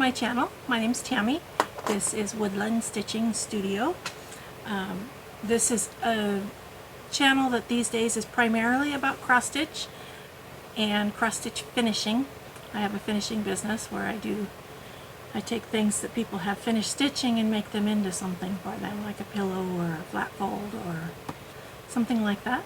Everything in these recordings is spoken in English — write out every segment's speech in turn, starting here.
my channel. My name's Tammy. This is Woodland Stitching Studio. This is a channel that these days is primarily about cross stitch and cross stitch finishing. I have a finishing business where I take things that people have finished stitching and make them into something for them, like a pillow or a flat fold or something like that.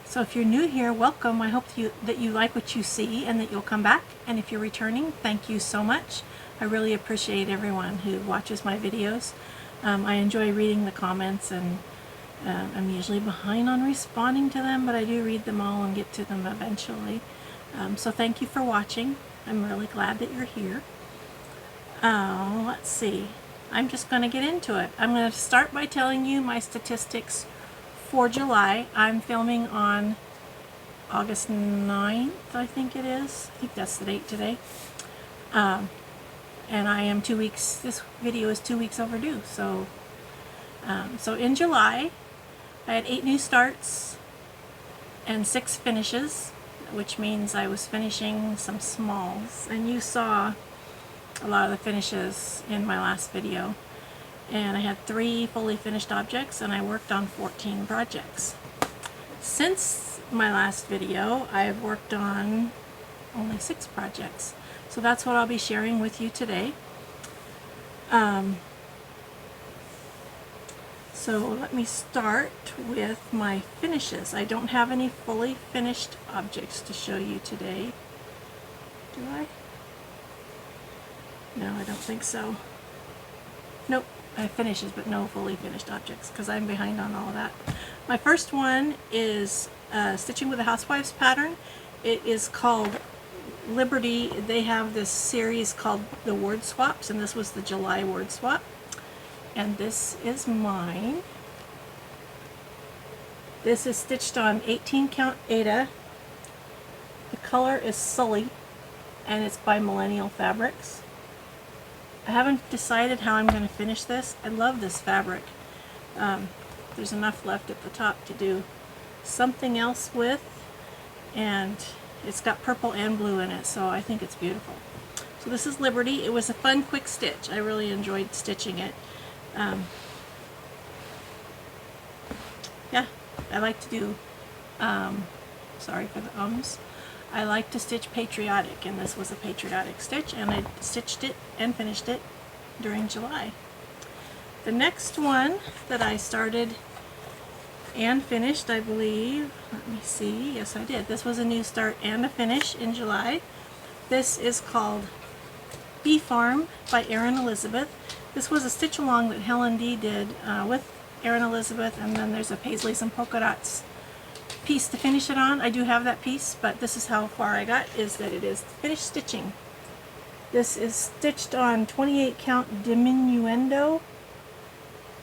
So if you're new here, welcome. I hope that you like what you see and that you'll come back. And if you're returning, thank you so much. I really appreciate everyone who watches my videos. I enjoy reading the comments, and I'm usually behind on responding to them, but I do read them all and get to them eventually. So thank you for watching. I'm really glad that you're here. Let's see. I'm just going to get into it. I'm going to start by telling you my statistics for July. I'm filming on August 9th, I think it is. I think that's the date today. And I am 2 weeks, this video is 2 weeks overdue. So, so in July, I had 8 new starts and 6 finishes, which means I was finishing some smalls. And you saw a lot of the finishes in my last video. And I had 3 fully finished objects, and I worked on 14 projects. Since my last video, I've worked on only 6 projects. So that's what I'll be sharing with you today. So let me start with my finishes. I don't have any fully finished objects to show you today. Do I? No, I don't think so. Nope. I have finishes, but no fully finished objects, because I'm behind on all of that. My first one is Stitching with a Housewife's pattern. It is called Liberty. They have this series called the Word Swaps, and this was the July word swap. And this is mine. This is stitched on 18 count Aida. The color is Sully, and it's by Millennial Fabrics. I haven't decided how I'm going to finish this. I love this fabric. There's enough left at the top to do something else with, and it's got purple and blue in it, so I think it's beautiful. So this is Liberty. It was a fun, quick stitch. I really enjoyed stitching it. Yeah, I like to do, sorry for the ums. I like to stitch patriotic, and this was a patriotic stitch, and I stitched it and finished it during July. The next one that I started and finished, I believe, let me see, yes I did. This was a new start and a finish in July. This is called Bee Farm by Erin Elizabeth. This was a stitch along that Helen D did with Erin Elizabeth, and then there's a Paisley's and Polka Dots piece to finish it on. I do have that piece, but this is how far I got, is that it is finished stitching. This is stitched on 28 count diminuendo.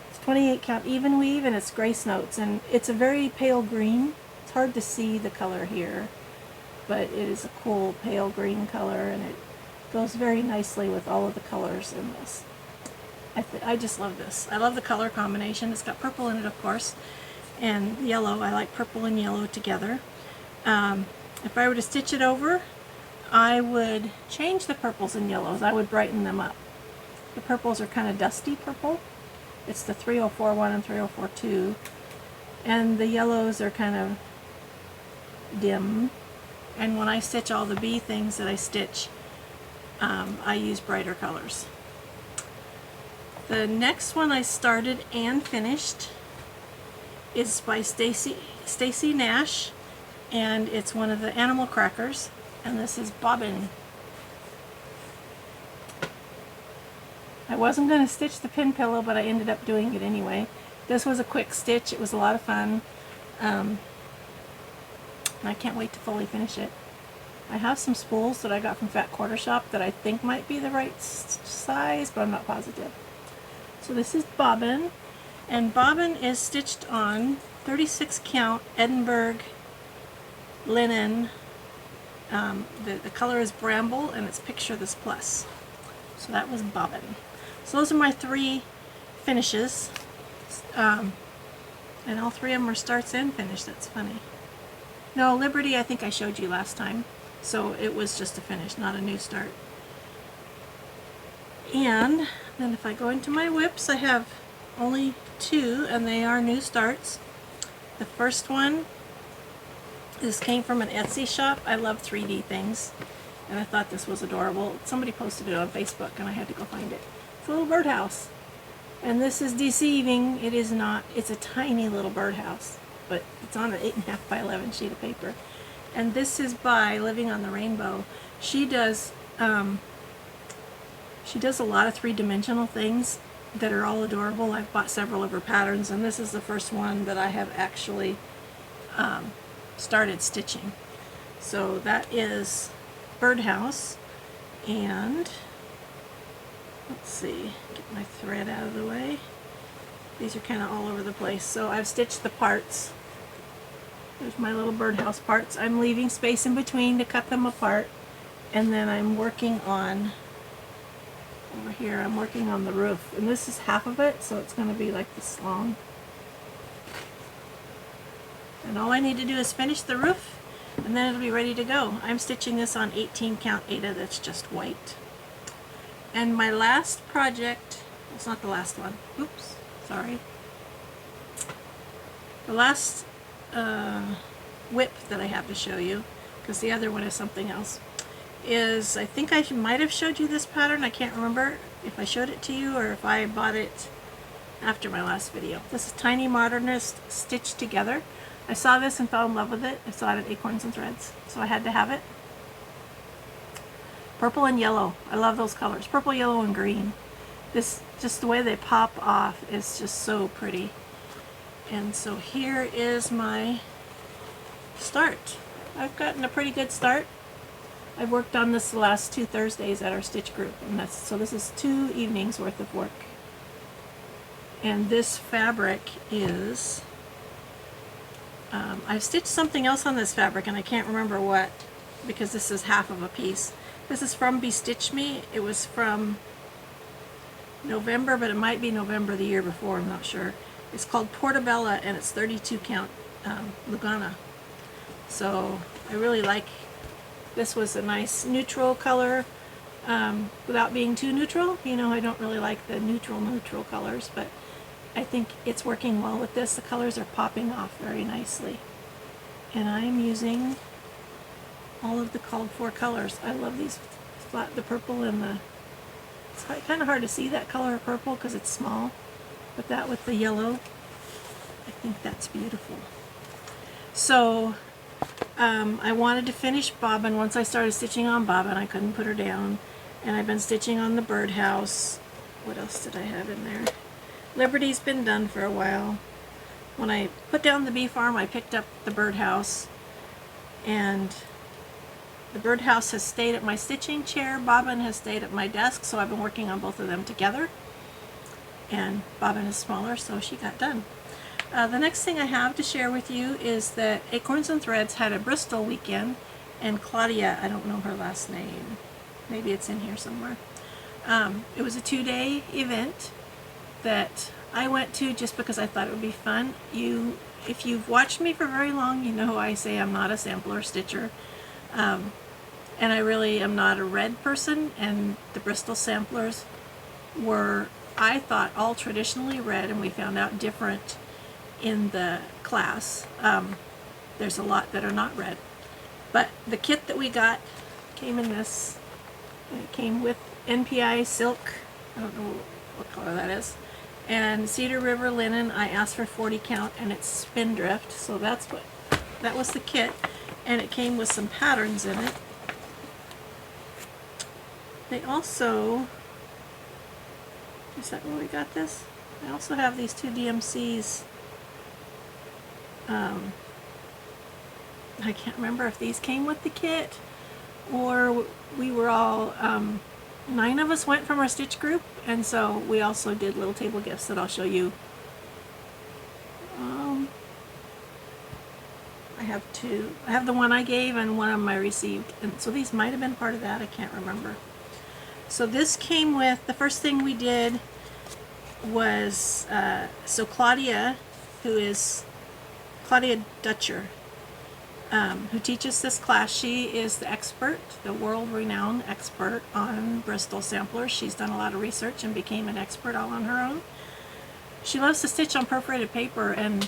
It's 28 count even weave, and it's Grace Notes, and it's a very pale green. It's hard to see the color here, but it is a cool pale green color, and it goes very nicely with all of the colors in this. I just love this. I love the color combination. It's got purple in it, of course, and yellow. I like purple and yellow together. If I were to stitch it over, I would change the purples and yellows. I would brighten them up. The purples are kind of dusty purple. It's the 3041 and 3042. And the yellows are kind of dim. And when I stitch all the bee things that I stitch, I use brighter colors. The next one I started and finished is by Stacy Nash, and it's one of the animal crackers, and this is Bobbin. I wasn't going to stitch the pin pillow, but I ended up doing it anyway. This was a quick stitch. It was a lot of fun. And I can't wait to fully finish it. I have some spools that I got from Fat Quarter Shop that I think might be the right size, but I'm not positive. So this is Bobbin. And Bobbin is stitched on 36 count Edinburgh linen. The color is Bramble, and it's Picture This Plus. So that was Bobbin. So those are my 3 finishes. And all 3 of them are starts and finish. That's funny. No, Liberty I think I showed you last time. So it was just a finish, not a new start. And then if I go into my whips, I have only 2, and they are new starts. The first one, this came from an Etsy shop. I love 3D things, and I thought this was adorable. Somebody posted it on Facebook, and I had to go find it. It's a little birdhouse, and this is deceiving. It is not. It's a tiny little birdhouse, but it's on an 8.5 by 11 sheet of paper. And this is by Living on the Rainbow. She does a lot of 3-dimensional things that are all adorable. I've bought several of her patterns, and this is the first one that I have actually started stitching. So that is Birdhouse, and let's see, get my thread out of the way. These are kind of all over the place. So I've stitched the parts. There's my little birdhouse parts. I'm leaving space in between to cut them apart, and then I'm working on, over here, I'm working on the roof, and this is half of it, so it's going to be like this long. And all I need to do is finish the roof, and then it'll be ready to go. I'm stitching this on 18 count Aida that's just white. And my last project, it's not the last one, oops, sorry. The last whip that I have to show you, because the other one is something else, is, I think I might have showed you this pattern. I can't remember if I showed it to you or if I bought it after my last video. This is Tiny Modernist Stitched Together. I saw this and fell in love with it. I saw it at Acorns and Threads, so I had to have it. Purple and yellow. I love those colors. Purple, yellow, and green. This, just the way they pop off is just so pretty. And so here is my start. I've gotten a pretty good start. I've worked on this the last 2 Thursdays at our stitch group, and so this is 2 evenings worth of work. And this fabric is, I've stitched something else on this fabric, and I can't remember what, because this is half of a piece. This is from Bestitch Me. It was from November, but it might be November the year before, I'm not sure. It's called Portobello, and it's 32 count Lugana. So I really like, this was a nice neutral color without being too neutral. You know, I don't really like the neutral colors, but I think it's working well with this. The colors are popping off very nicely. And I'm using all of the called for colors. I love these, the purple and the, it's kind of hard to see that color of purple because it's small, but that with the yellow, I think that's beautiful. So I wanted to finish Bobbin. Once I started stitching on Bobbin, I couldn't put her down, and I've been stitching on the birdhouse. What else did I have in there? Liberty's been done for a while. When I put down the bee farm, I picked up the birdhouse, and the birdhouse has stayed at my stitching chair. Bobbin has stayed at my desk, so I've been working on both of them together. And Bobbin is smaller, so she got done. The next thing I have to share with you is that Acorns and Threads had a Bristol weekend, and Claudia, I don't know her last name, maybe it's in here somewhere. It was a 2-day event that I went to just because I thought it would be fun. If you've watched me for very long, you know I say I'm not a sampler stitcher. And I really am not a red person, and the Bristol samplers were, I thought, all traditionally red, and we found out different in the class. There's a lot that are not red. But the kit that we got came in this, it came with NPI silk, I don't know what color that is, and Cedar River linen. I asked for 40 count, and it's Spindrift, so that was the kit, and it came with some patterns in it. They also, is that where we got this? I also have these 2 DMCs. I can't remember if these came with the kit or we were all, 9 of us went from our stitch group, and so we also did little table gifts that I'll show you. I have 2. I have the one I gave and one of them I received, and so these might have been part of that. I can't remember. So this came with, the first thing we did was, so Claudia, who is Claudia Dutcher, who teaches this class. She is the expert, the world-renowned expert on Bristol samplers. She's done a lot of research and became an expert all on her own. She loves to stitch on perforated paper, and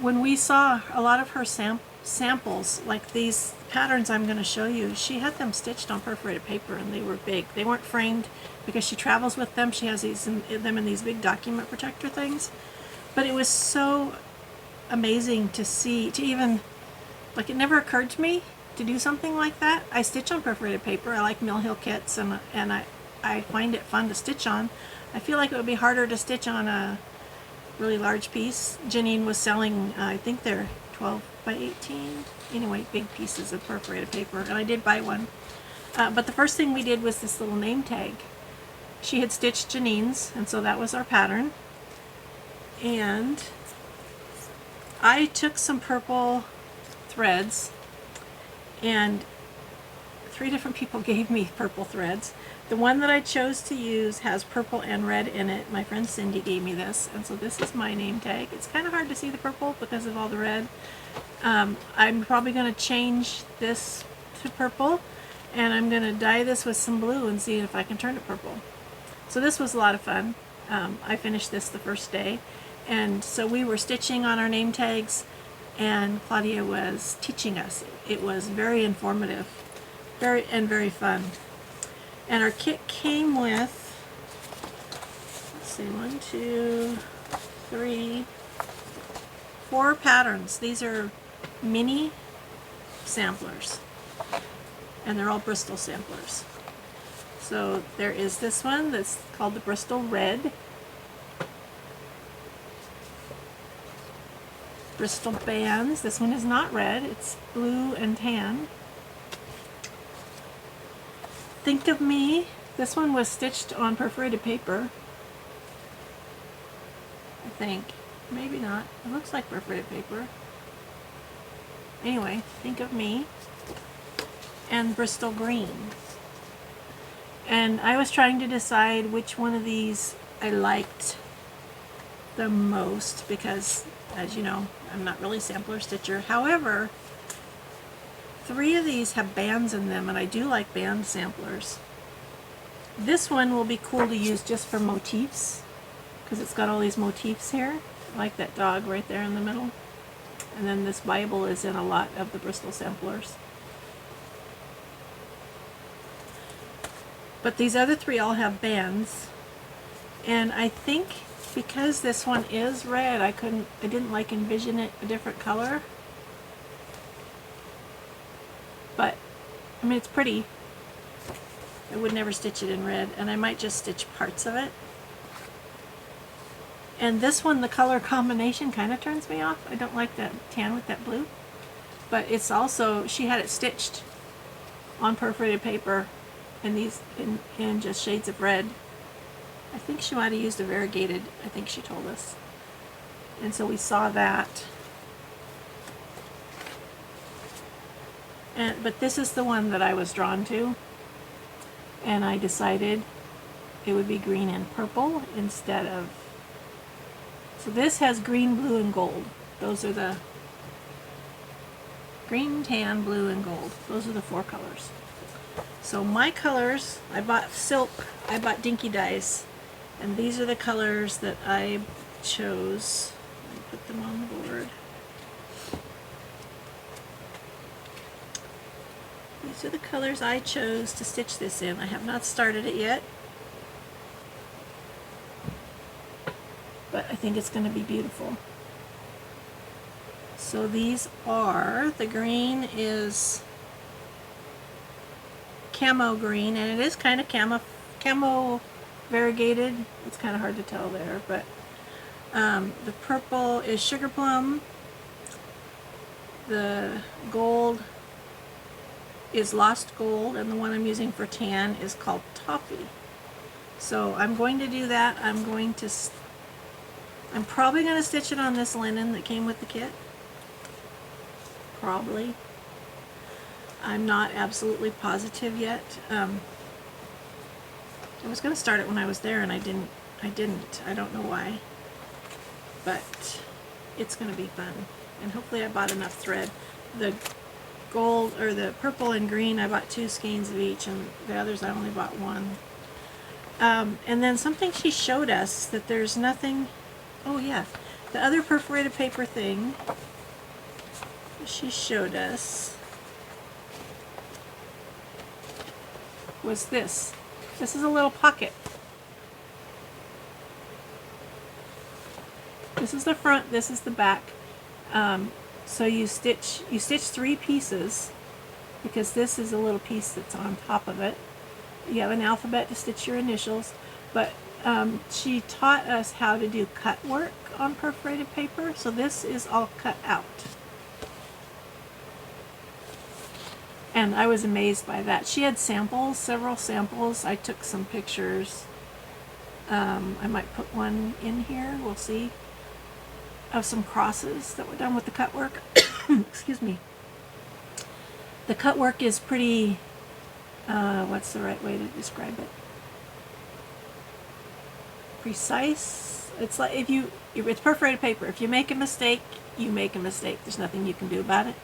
when we saw a lot of her samples, like these patterns I'm going to show you, she had them stitched on perforated paper, and they were big. They weren't framed because she travels with them. She has them in these big document protector things. But it was so amazing to see, to even, like, it never occurred to me to do something like that. I stitch on perforated paper. I like Mill Hill kits, and I find it fun to stitch on. I feel like it would be harder to stitch on a really large piece. Janine was selling, I think they're 12 by 18. Anyway, big pieces of perforated paper, and I did buy one. But the first thing we did was this little name tag. She had stitched Janine's, and so that was our pattern. And I took some purple threads, and 3 different people gave me purple threads. The one that I chose to use has purple and red in it. My friend Cindy gave me this, and so this is my name tag. It's kind of hard to see the purple because of all the red. I'm probably going to change this to purple, and I'm going to dye this with some blue and see if I can turn it purple. So this was a lot of fun. I finished this the first day, and so we were stitching on our name tags, and Claudia was teaching us. It was very informative, very fun. And our kit came with, let's see, 1, 2, 3, 4 patterns. These are mini samplers, and they're all Bristol samplers. So there is this one that's called the Bristol Red, Bristol Bands. This one is not red, it's blue and tan. Think of Me. This one was stitched on perforated paper, I think. Maybe not. It looks like perforated paper. Anyway, Think of Me. And Bristol Green. And I was trying to decide which one of these I liked the most because, as you know, I'm not really a sampler stitcher. However, 3 of these have bands in them, and I do like band samplers. This one will be cool to use just for motifs, because it's got all these motifs here. I like that dog right there in the middle. And then this Bible is in a lot of the Bristol samplers. But these other 3 all have bands, and I think because this one is red, I didn't like envision it a different color. But, I mean, it's pretty. I would never stitch it in red, and I might just stitch parts of it. And this one, the color combination kind of turns me off. I don't like that tan with that blue. But it's also, she had it stitched on perforated paper in these, in just shades of red. I think she might have used a variegated, I think she told us. And so we saw that. But this is the one that I was drawn to, and I decided it would be green and purple instead of, so this has green, blue, and gold. Those are the green, tan, blue, and gold. Those are the 4 colors. So my colors, I bought silk, I bought Dinky Dyes, and these are the colors that I chose. Let me put them on the board. These are the colors I chose to stitch this in. I have not started it yet, but I think it's going to be beautiful. So these are, the green is camo green, and it is kind of camo variegated. It's kind of hard to tell there, but the purple is sugar plum. The gold is Lost Gold, and the one I'm using for tan is called Toffee. So I'm going to do that. I'm probably going to stitch it on this linen that came with the kit. Probably. I'm not absolutely positive yet. I was going to start it when I was there, and I didn't. I don't know why. But it's going to be fun. And hopefully I bought enough thread. The gold, or the purple and green, I bought 2 skeins of each, and the others I only bought 1. And then something she showed us, that there's nothing, oh yeah, the other perforated paper thing she showed us was this. This is a little pocket. This is the front, this is the back. So you stitch 3 pieces, because this is a little piece that's on top of it. You have an alphabet to stitch your initials, but she taught us how to do cut work on perforated paper, so this is all cut out. And I was amazed by that. She had samples, several samples. I took some pictures. I might put one in here, we'll see, of some crosses that were done with the cut work. Excuse me. The cut work is pretty, what's the right way to describe it? Precise. It's like it's perforated paper. If you make a mistake, you make a mistake. There's nothing you can do about it.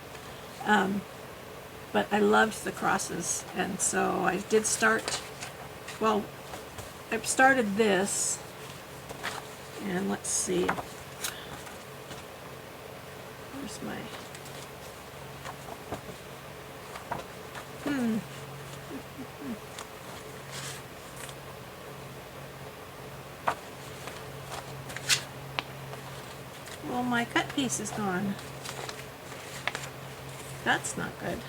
But I loved the crosses, and so I did start, well, I started this, and let's see, where's my, well, my cut piece is gone. That's not good.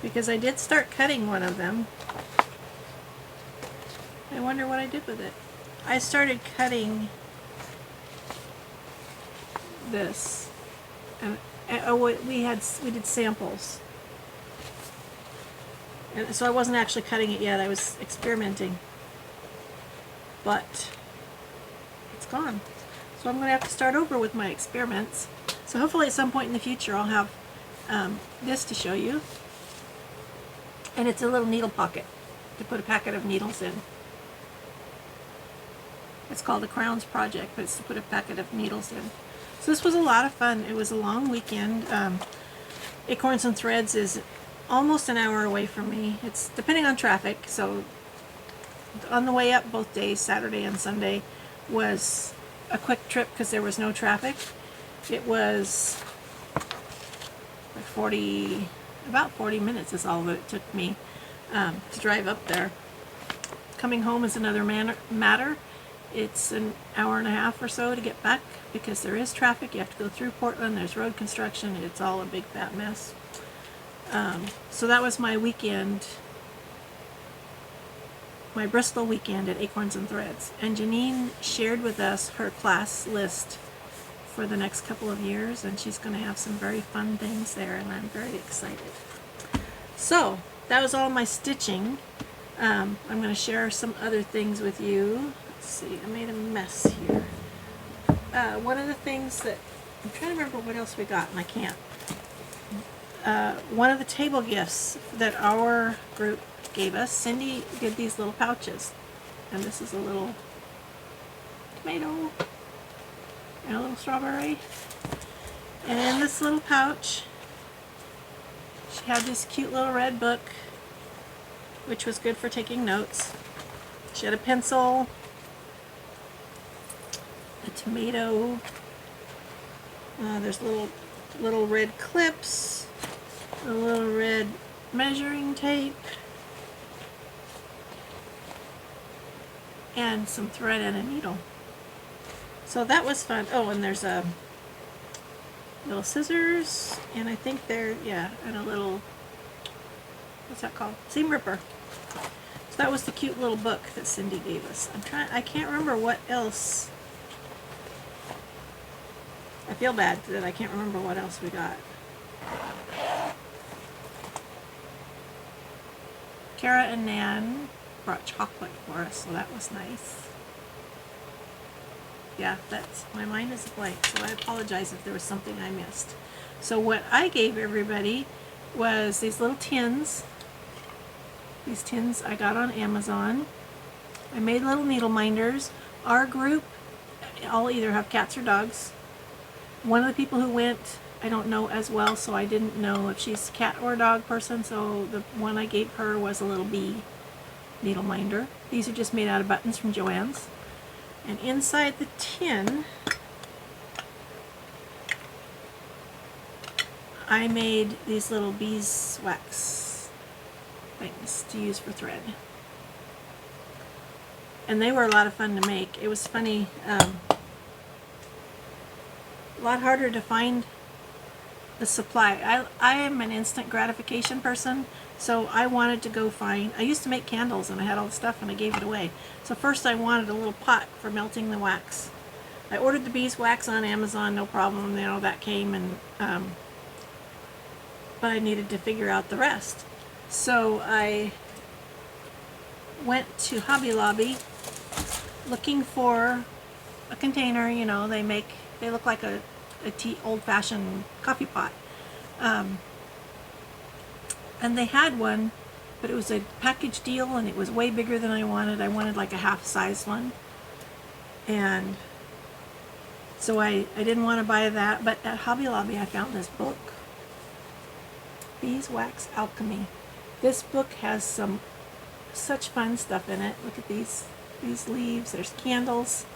Because I did start cutting one of them. I wonder what I did with it. I started cutting this, and we did samples, and so I wasn't actually cutting it yet. I was experimenting, but it's gone. So I'm going to have to start over with my experiments. So hopefully at some point in the future I'll have this to show you. And it's a little needle pocket to put a packet of needles in. It's called the Crowns Project, but it's to put a packet of needles in. So this was a lot of fun. It was a long weekend. Acorns and Threads is almost an hour away from me. It's depending on traffic. So on the way up both days, Saturday and Sunday, was a quick trip because there was no traffic. It was like about 40 minutes is all that it took me to drive up there. Coming home is another matter. It's an hour and a half or so to get back because there is traffic. You have to go through Portland. There's road construction. It's all a big fat mess. So that was my weekend, my Bristol weekend at Acorns and Threads. And Janine shared with us her class list for the next couple of years, and she's going to have some very fun things there, and I'm very excited. So that was all my stitching. I'm going to share some other things with you. Let's see, I made a mess here. One of the things that, I'm trying to remember what else we got, and I can't. One of the table gifts that our group gave us, Cindy did these little pouches, and this is a little tomato and a little strawberry, and in this little pouch she had this cute little red book which was good for taking notes. She had a pencil, a tomato, there's little red clips, a little red measuring tape, and some thread and a needle. So that was fun. Oh, and there's a little scissors, and I think they're, yeah, and a little, what's that called? Seam ripper. So that was the cute little book that Cindy gave us. I can't remember what else. I feel bad that I can't remember what else we got. Kara and Nan brought chocolate for us, so that was nice. Yeah, my mind is blank, so I apologize if there was something I missed. So what I gave everybody was these little tins. These tins I got on Amazon. I made little needle minders. Our group all either have cats or dogs. One of the people who went, I don't know as well, so I didn't know if she's a cat or a dog person, so the one I gave her was a little bee needle minder. These are just made out of buttons from Joann's. And inside the tin, I made these little beeswax things to use for thread. And they were a lot of fun to make. It was funny, a lot harder to find the supply. I am an instant gratification person, so I wanted to go find, I used to make candles and I had all the stuff and I gave it away. So first I wanted a little pot for melting the wax. I ordered the beeswax on Amazon, no problem, you know, that came, and but I needed to figure out the rest. So I went to Hobby Lobby looking for a container. You know, they look like a old-fashioned coffee pot. And they had one, but it was a package deal and it was way bigger than I wanted. I wanted like a half-size one. And so I didn't want to buy that, but at Hobby Lobby I found this book, Beeswax Alchemy. This book has such fun stuff in it. Look at these leaves. There's candles,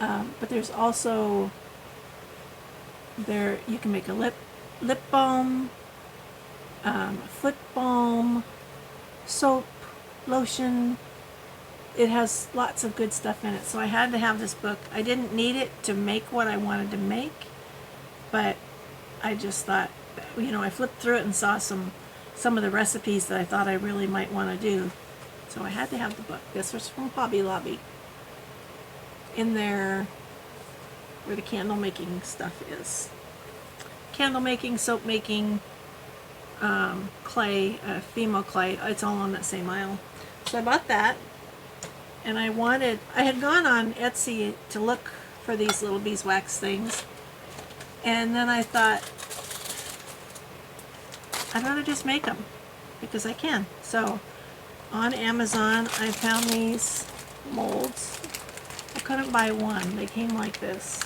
but there's also, you can make a lip balm, foot balm, soap, lotion. It has lots of good stuff in it, so I had to have this book. I didn't need it to make what I wanted to make, but I just thought, you know, I flipped through it and saw some of the recipes that I thought I really might want to do, so I had to have the book. This was from Hobby Lobby, in there where the candle making stuff is. Candle making, soap making, clay, Fimo clay, it's all on that same aisle. So I bought that, and I had gone on Etsy to look for these little beeswax things, and then I thought, I'd rather just make them, because I can. So on Amazon I found these molds. I couldn't buy one, they came like this.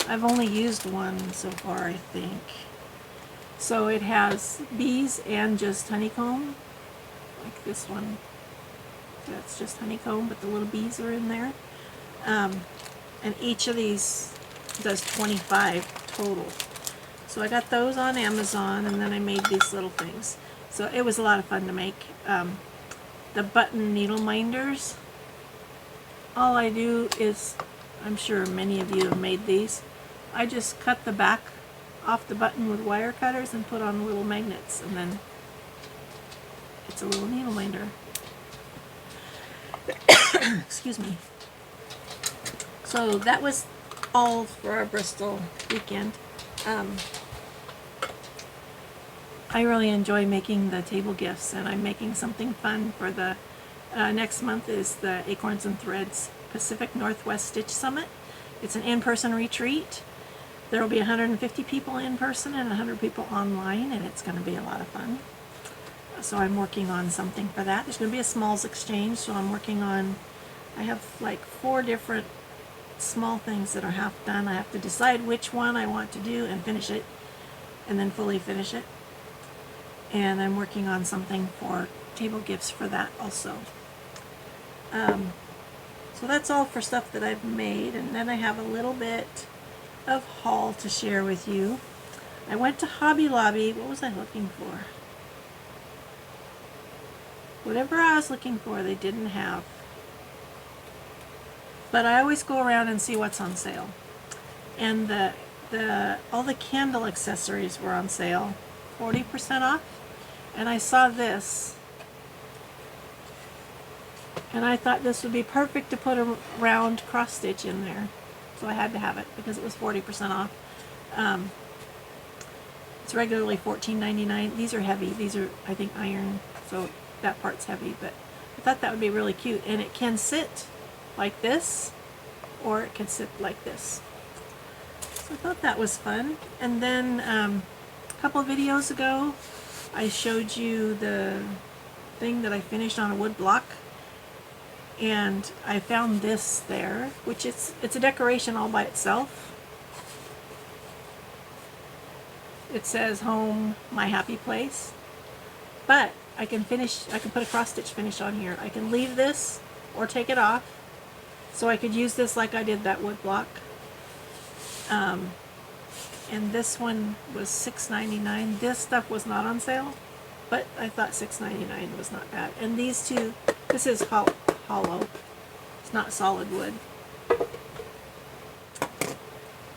I've only used one so far, I think. So it has bees and just honeycomb, like this one. That's just honeycomb, but the little bees are in there. And each of these does 25 total. So I got those on Amazon, and then I made these little things. So it was a lot of fun to make. The button needle minders, all I do is, I'm sure many of you have made these, I just cut the back off the button with wire cutters and put on little magnets, and then it's a little needle minder. Excuse me. So that was all for our Bristol weekend. I really enjoy making the table gifts, and I'm making something fun for the next month is the Acorns and Threads Pacific Northwest Stitch Summit. It's an in-person retreat. There will be 150 people in person and 100 people online, and it's going to be a lot of fun. So I'm working on something for that. There's going to be a smalls exchange, so I'm working on, I have like 4 different small things that are half done. I have to decide which one I want to do and finish it, and then fully finish it. And I'm working on something for table gifts for that also. So that's all for stuff that I've made, and then I have a little bit of haul to share with you. I went to Hobby Lobby. What was I looking for? Whatever I was looking for, they didn't have. But I always go around and see what's on sale. And all the candle accessories were on sale, 40% off. And I saw this, and I thought this would be perfect to put a round cross stitch in there. So I had to have it because it was 40% off. It's regularly $14.99. These are heavy. These are, I think, iron, so that part's heavy. But I thought that would be really cute. And it can sit like this, or it can sit like this. So I thought that was fun. And then a couple of videos ago, I showed you the thing that I finished on a wood block, and I found this there, which it's a decoration all by itself. it says home, my happy place. But I can put a cross stitch finish on here. I can leave this or take it off. So I could use this like I did that wood block. And this one was $6.99. This stuff was not on sale, but I thought $6.99 was not bad. And these two, this is hollow. It's not solid wood.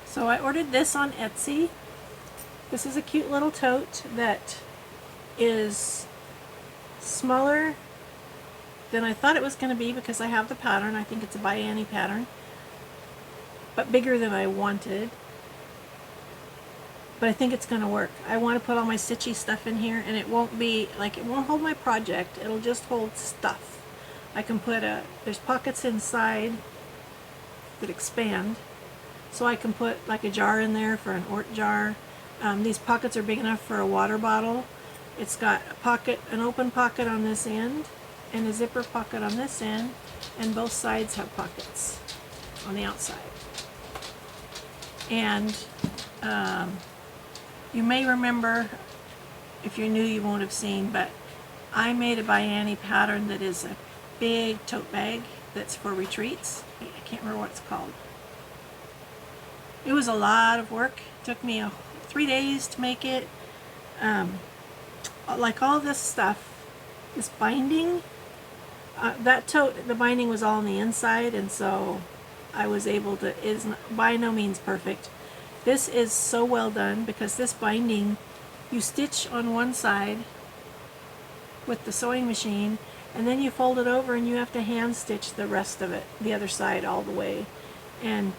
So I ordered this on Etsy. This is a cute little tote that is smaller than I thought it was going to be because I have the pattern. I think it's a by Annie pattern, but bigger than I wanted. But I think it's going to work. I want to put all my stitchy stuff in here, and it won't be like, it won't hold my project. It'll just hold stuff. I can put there's pockets inside that expand, so I can put like a jar in there for an Ort jar. These pockets are big enough for a water bottle. It's got a pocket, an open pocket on this end, and a zipper pocket on this end, and both sides have pockets on the outside. And you may remember, if you're new you won't have seen, but I made a by Annie pattern that is a big tote bag that's for retreats. I can't remember what it's called. It was a lot of work. It took me 3 days to make it. Like all this stuff, this binding, that tote, the binding was all on the inside, and so I was able to, is by no means perfect. This is so well done because this binding, you stitch on one side with the sewing machine, and then you fold it over and you have to hand stitch the rest of it, the other side all the way, and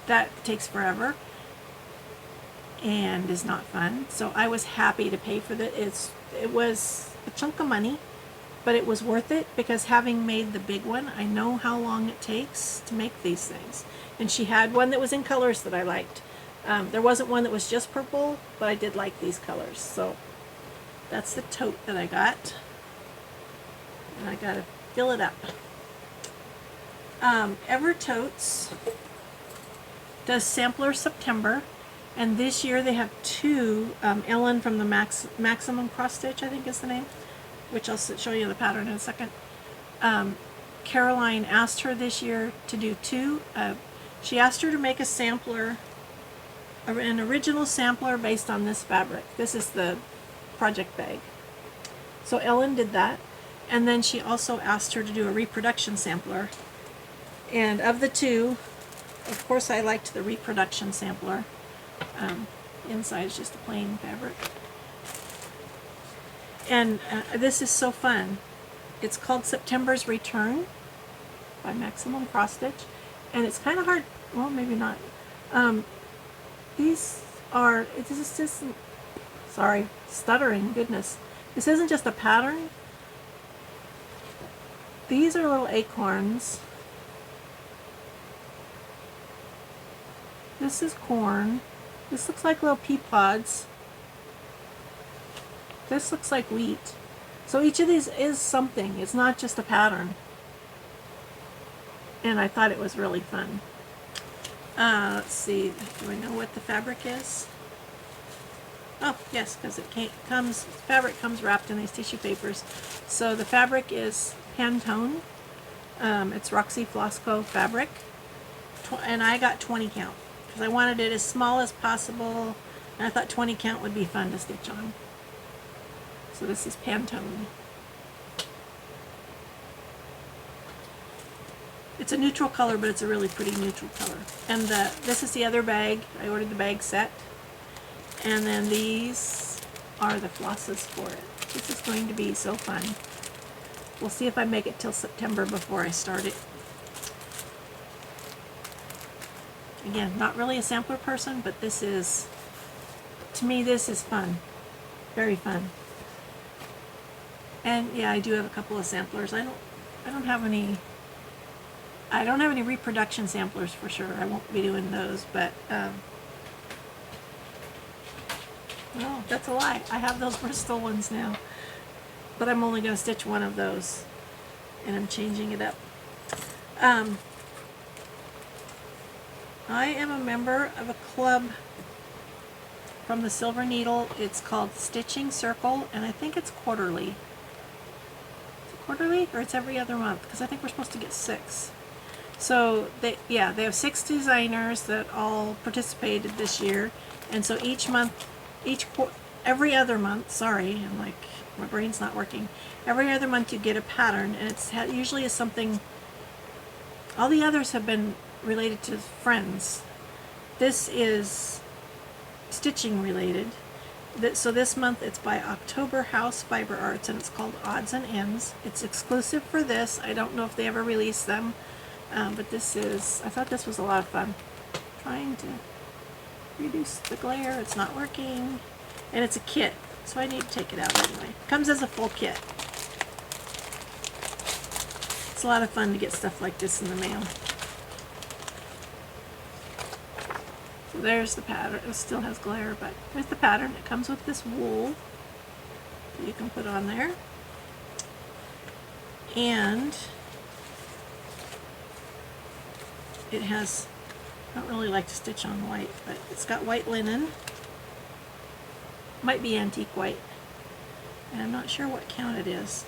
that takes forever and is not fun. So I was happy to pay for that. It was a chunk of money, but it was worth it because having made the big one, I know how long it takes to make these things. And she had one that was in colors that I liked. There wasn't one that was just purple, but I did like these colors. So that's the tote that I got. And I gotta fill it up. Ever Totes does Sampler September, and this year they have two. Ellen from the Maximum Cross Stitch, I think is the name, which I'll show you the pattern in a second. Caroline asked her this year to do two. She asked her to make a sampler, an original sampler based on this fabric. This is the project bag. So Ellen did that, and then she also asked her to do a reproduction sampler. And of the two, of course I liked the reproduction sampler. Inside is just a plain fabric. And this is so fun. It's called September's Return by Maximum Cross Stitch, and it's kind of hard, well maybe not. These are, this isn't, sorry, stuttering, goodness. This isn't just a pattern. These are little acorns. This is corn. This looks like little pea pods. This looks like wheat. So each of these is something. It's not just a pattern. And I thought it was really fun. Let's see. Do I know what the fabric is? Oh, yes, because fabric comes wrapped in these tissue papers. So the fabric is Pantone. It's Roxy Flosco fabric. And I got 20 count. Because I wanted it as small as possible, and I thought 20 count would be fun to stitch on. So this is Pantone. It's a neutral color, but it's a really pretty neutral color. And this is the other bag. I ordered the bag set. And then these are the flosses for it. This is going to be so fun. We'll see if I make it till September before I start it. Again, not really a sampler person, but this is, to me, this is fun. Very fun. And yeah, I do have a couple of samplers. I don't have any reproduction samplers for sure. I won't be doing those, but no, that's a lie. I have those Bristol ones now, but I'm only going to stitch one of those, and I'm changing it up. I am a member of a club from the Silver Needle. It's called Stitching Circle, and I think it's quarterly. Is it quarterly, or it's every other month? Because I think we're supposed to get 6. So they have 6 designers that all participated this year, and so each month, every other month. Sorry, I'm like, my brain's not working. Every other month you get a pattern, and it's usually is something. All the others have been related to friends. This is stitching related. So this month it's by October House Fiber Arts, and it's called Odds and Ends. It's exclusive for this. I don't know if they ever release them, but this is, I thought this was a lot of fun. Trying to reduce the glare. It's not working. And it's a kit, so I need to take it out anyway. Comes as a full kit. It's a lot of fun to get stuff like this in the mail. So there's the pattern. It still has glare, but there's the pattern. It comes with this wool that you can put on there. And it has, I don't really like to stitch on white, but it's got white linen. Might be antique white. And I'm not sure what count it is.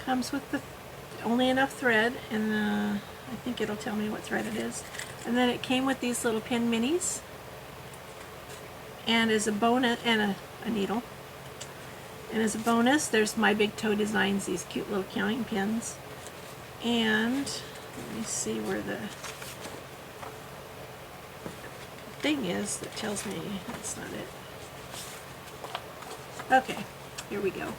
Comes with the only enough thread, and I think it'll tell me what thread it is. And then it came with these little pin minis, and as a bonus, and a needle. And as a bonus, there's My Big Toe Designs, these cute little counting pins. And let me see where the thing is that tells me that's not it. Okay, here we go.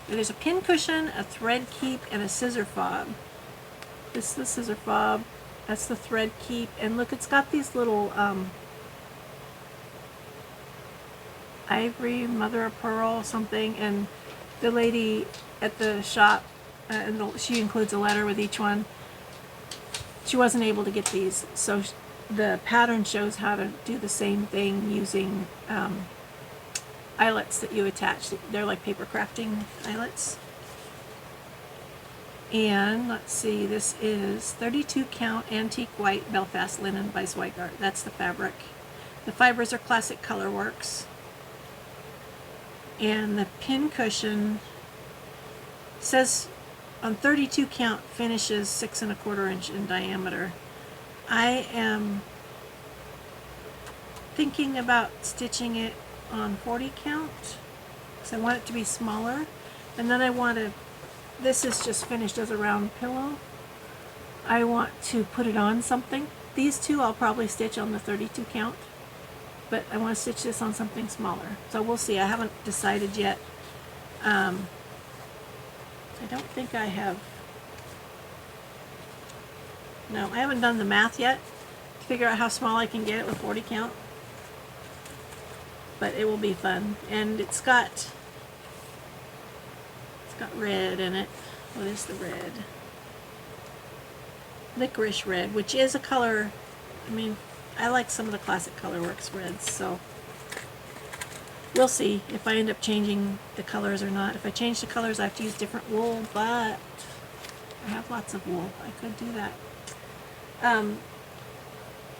And there's a pin cushion, a thread keep, and a scissor fob. This is the scissor fob. That's the thread keep. And look, it's got these little ivory, mother of pearl, something. And the lady at the shop, she includes a letter with each one. She wasn't able to get these, so the pattern shows how to do the same thing using eyelets that you attach. They're like paper crafting eyelets. And let's see, this is 32 count antique white Belfast linen by Zweigart. That's the fabric. The fibers are classic Colorworks. And the pin cushion says on 32 count finishes 6 1/4 inch in diameter. I am thinking about stitching it on 40 count because I want it to be smaller, and then I want to, this is just finished as a round pillow. I want to put it on something. These two I'll probably stitch on the 32 count, but I want to stitch this on something smaller, so we'll see. I haven't decided yet. I don't think I have, no, I haven't done the math yet to figure out how small I can get it with 40 count. But it will be fun. And it's got red in it. What is the red? Licorice red, which is a color, I mean, I like some of the classic Colorworks reds, so we'll see if I end up changing the colors or not. If I change the colors, I have to use different wool, but I have lots of wool. I could do that.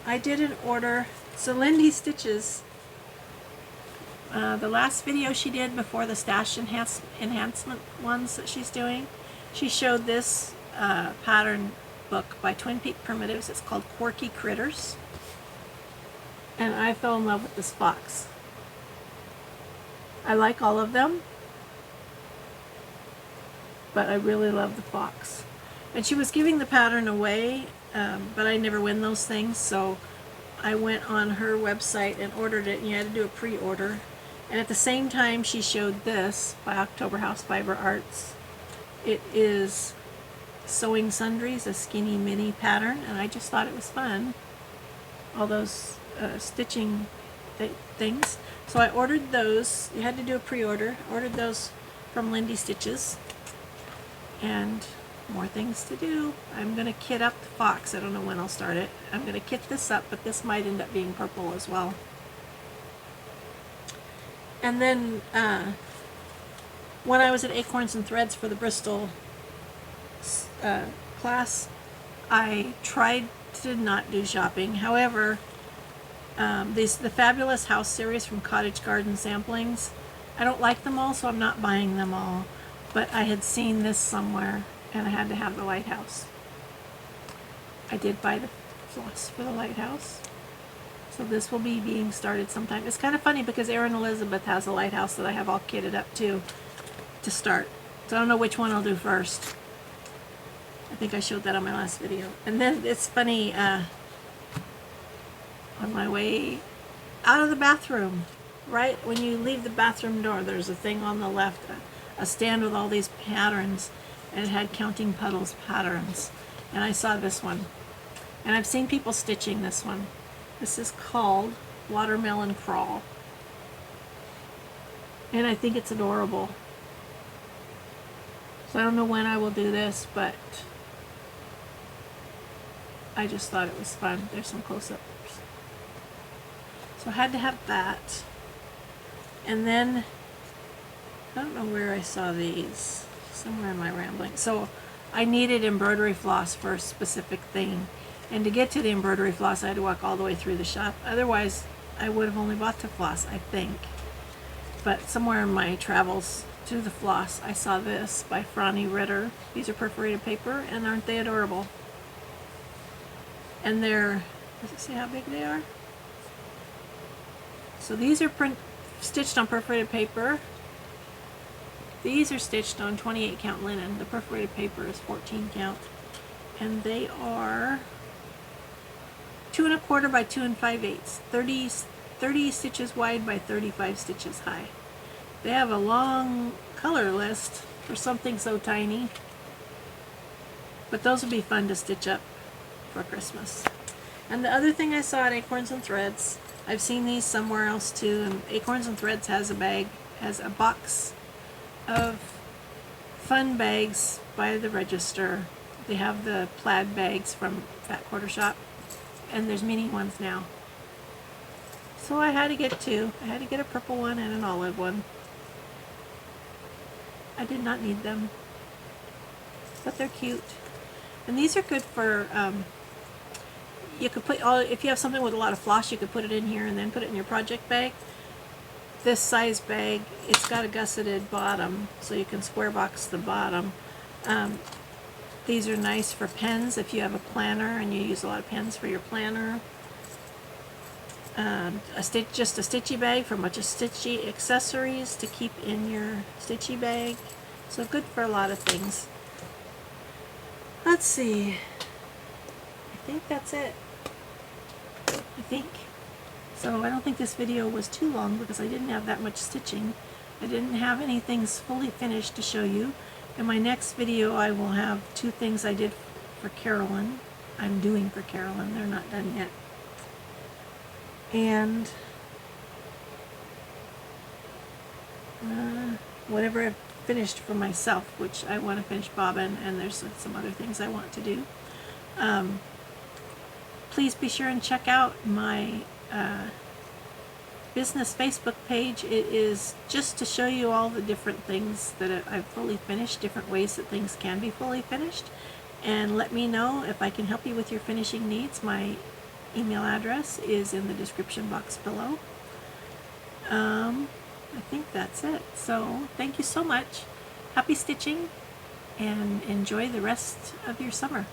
I did an order, so Lindy Stitches, the last video she did before the stash enhancement ones that she's doing, she showed this pattern book by Twin Peak Primitives. It's called Quirky Critters. And I fell in love with this fox. I like all of them, but I really love the fox. And she was giving the pattern away, but I never win those things, so I went on her website and ordered it, and you had to do a pre-order. And at the same time she showed this by October House Fiber Arts. It is Sewing Sundries, a skinny mini pattern, and I just thought it was fun. All those stitching things. So I ordered those. You had to do a pre-order. Ordered those from Lindy Stitches. And more things to do. I'm going to kit up the fox. I don't know when I'll start it. I'm going to kit this up, but this might end up being purple as well. And then when I was at Acorns and Threads for the Bristol class, I tried to not do shopping. However, The Fabulous House series from Cottage Garden Samplings. I don't like them all, so I'm not buying them all. But I had seen this somewhere, and I had to have the lighthouse. I did buy the floss for the lighthouse. So this will be being started sometime. It's kind of funny because Erin Elizabeth has a lighthouse that I have all kitted up to start. So I don't know which one I'll do first. I think I showed that on my last video. And then it's funny, on my way out of the bathroom, right when you leave the bathroom door, there's a thing on the left, a stand with all these patterns, and it had Counting Puddles patterns. And I saw this one. And I've seen people stitching this one. This is called Watermelon Crawl. And I think it's adorable. So I don't know when I will do this, but I just thought it was fun. There's some close-ups. So I had to have that. And then, I don't know where I saw these. Somewhere in my rambling. So I needed embroidery floss for a specific thing. And to get to the embroidery floss, I had to walk all the way through the shop. Otherwise, I would have only bought the floss, I think. But somewhere in my travels to the floss, I saw this by Franny Ritter. These are perforated paper, and aren't they adorable? And they're, does it say how big they are? So these are stitched on perforated paper. These are stitched on 28 count linen. The perforated paper is 14 count. And they are 2 1/4 by 2 5/8, 30 stitches wide by 35 stitches high. They have a long color list for something so tiny, but those would be fun to stitch up for Christmas. And the other thing I saw at Acorns and Threads, I've seen these somewhere else too, and Acorns and Threads has a box of fun bags by the register. They have the plaid bags from Fat Quarter Shop, and there's mini ones now. So I had to get two. I had to get a purple one and an olive one. I did not need them, but they're cute. And these are good for, you could put if you have something with a lot of floss, you could put it in here and then put it in your project bag. This size bag, it's got a gusseted bottom, so you can square box the bottom. These are nice for pens if you have a planner and you use a lot of pens for your planner. Just a stitchy bag for a bunch of stitchy accessories to keep in your stitchy bag. So good for a lot of things. Let's see. I think that's it. I think. So I don't think this video was too long because I didn't have that much stitching. I didn't have any things fully finished to show you. In my next video I will have 2 things I did for Carolyn. I'm doing for Carolyn. They're not done yet. And whatever I've finished for myself, which I want to finish bobbin, and there's some other things I want to do. Please be sure and check out my business Facebook page. It is just to show you all the different things that I've fully finished, different ways that things can be fully finished, and let me know if I can help you with your finishing needs. My email address is in the description box below. I think that's it. So thank you so much. Happy stitching and enjoy the rest of your summer.